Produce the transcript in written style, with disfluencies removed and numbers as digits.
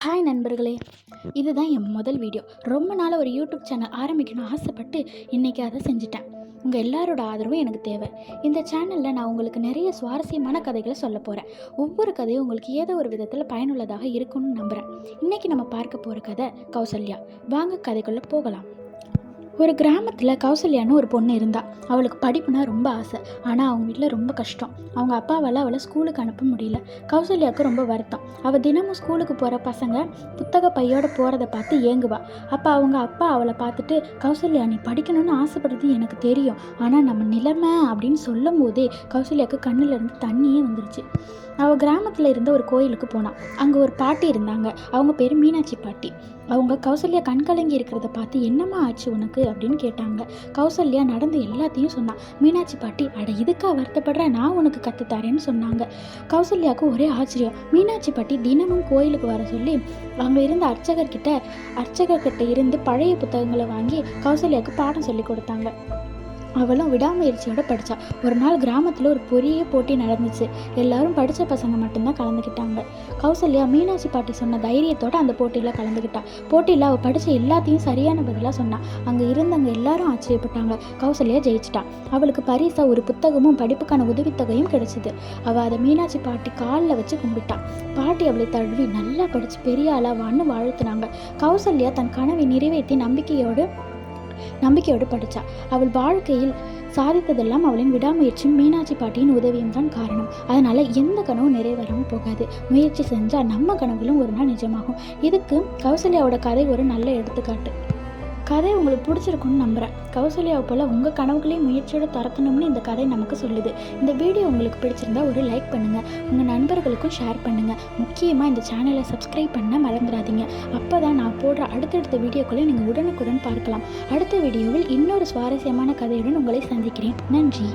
Hi நண்பர்களே, இதுதான் என் முதல் வீடியோ. ரொம்ப நாள் ஒரு யூடியூப் சேனல் ஆரம்பிக்கணும்னு ஆசைப்பட்டு இன்றைக்கி அதை செஞ்சுட்டேன். உங்கள் எல்லாரோட ஆதரவும் எனக்கு தேவை. இந்த சேனலில் நான் உங்களுக்கு நிறைய சுவாரஸ்யமான கதைகளை சொல்ல போகிறேன். ஒவ்வொரு கதையும் உங்களுக்கு ஏதோ ஒரு விதத்தில் பயனுள்ளதாக இருக்கும்னு நம்புகிறேன். இன்றைக்கி நம்ம பார்க்க போகிற கதை கௌசல்யா. வாங்க கதைக்குள்ளே போகலாம். ஒரு கிராமத்தில் கௌசல்யான்னு ஒரு பொண்ணு இருந்தா. அவளுக்கு படிப்புனா ரொம்ப ஆசை. ஆனால் அவங்க வீட்டில் ரொம்ப கஷ்டம். அவங்க அப்பாவால் அவளை ஸ்கூலுக்கு அனுப்ப முடியல. கௌசல்யாவுக்கு ரொம்ப வருத்தம். அவள் தினமும் ஸ்கூலுக்கு போகிற பசங்க புத்தக பையோடு போகிறத பார்த்து ஏங்குவா. அப்போ அவங்க அப்பா அவளை பார்த்துட்டு, கௌசல்யா, நீ படிக்கணும்னு ஆசைப்படுறது எனக்கு தெரியும், ஆனால் நம்ம நிலைமை அப்படின்னு சொல்லும் போதே கௌசல்யாவுக்கு கண்ணிலேருந்து தண்ணியே வந்துருச்சு. அவள் கிராமத்தில் இருந்த ஒரு கோயிலுக்கு போனான். அங்கே ஒரு பாட்டி இருந்தாங்க. அவங்க பேர் மீனாட்சி பாட்டி. அவங்க கௌசல்யா கண்கலங்கி இருக்கிறத பார்த்து, என்னம்மா ஆச்சு உனக்கு அப்படின்னு கேட்டாங்க. கௌசல்யா நடந்து எல்லாத்தையும் சொன்னான். மீனாட்சி பாட்டி, அட இதுக்கா வருத்தப்படுற, நான் உனக்கு கற்றுத்தரேன்னு சொன்னாங்க. கௌசல்யாவுக்கு ஒரே ஆச்சரியம். மீனாட்சி பாட்டி தினமும் கோயிலுக்கு வர சொல்லி அங்கே இருந்த அர்ச்சகர்கிட்ட இருந்து பழைய புத்தகங்களை வாங்கி கௌசல்யாவுக்கு பாடம் சொல்லி கொடுத்தாங்க. அவளும் விடாமுயற்சியோடு படித்தா. ஒரு நாள் கிராமத்தில் ஒரு பெரிய போட்டி நடந்துச்சு. எல்லாரும் படித்த பசங்க மட்டும்தான் கலந்துக்கிட்டாங்க. கௌசல்யா மீனாட்சி பாட்டி சொன்ன தைரியத்தோடு அந்த போட்டியில் கலந்துக்கிட்டா. போட்டியில் அவள் படித்த எல்லாத்தையும் சரியான பதிலாக சொன்னான். அங்கே இருந்தவங்க எல்லாரும் ஆச்சரியப்பட்டாங்க. கௌசல்யா ஜெயிச்சிட்டா. அவளுக்கு பரிசாக ஒரு புத்தகமும் படிப்புக்கான உதவித்தொகையும் கிடைச்சிது. அவள் அதை மீனாட்சி பாட்டி காலில் வச்சு கும்பிட்டான். பாட்டி அவளை தழுவி, நல்லா படித்து பெரிய ஆளாவான்னு வாழ்த்துனாங்க. கௌசல்யா தன் கனவை நிறைவேற்றி நம்பிக்கையோடு படித்தா. அவள் வாழ்க்கையில் சாதித்ததெல்லாம் அவளின் விடாமுயற்சியும் மீனாட்சி பாட்டியின் உதவியும் தான் காரணம். அதனால் எந்த கனவும் நிறைவேறாமல் போகாது. முயற்சி செஞ்சால் நம்ம கனவுகளும் ஒரு நாள் நிஜமாகும். இதுக்கு கௌசல்யாவோட கதை ஒரு நல்ல எடுத்துக்காட்டு. கதை உங்களுக்கு பிடிச்சிருக்குன்னு நம்புகிறேன். கௌசல்யாவை போல் உங்கள் கனவுகளையும் முயற்சியோடு துரத்தணும்னு இந்த கதை நமக்கு சொல்லுது. இந்த வீடியோ உங்களுக்கு பிடிச்சிருந்தா ஒரு லைக் பண்ணுங்கள். உங்கள் நண்பர்களுக்கும் ஷேர் பண்ணுங்கள். முக்கியமாக இந்த சேனலை சப்ஸ்கிரைப் பண்ண மறந்துடாதீங்க. அப்போ தான் நான் போடுற அடுத்தடுத்த வீடியோக்களை நீங்கள் உடனுக்குடன் பார்க்கலாம். அடுத்த வீடியோவில் இன்னொரு சுவாரஸ்யமான கதையுடன் உங்களை சந்திக்கிறேன். நன்றி.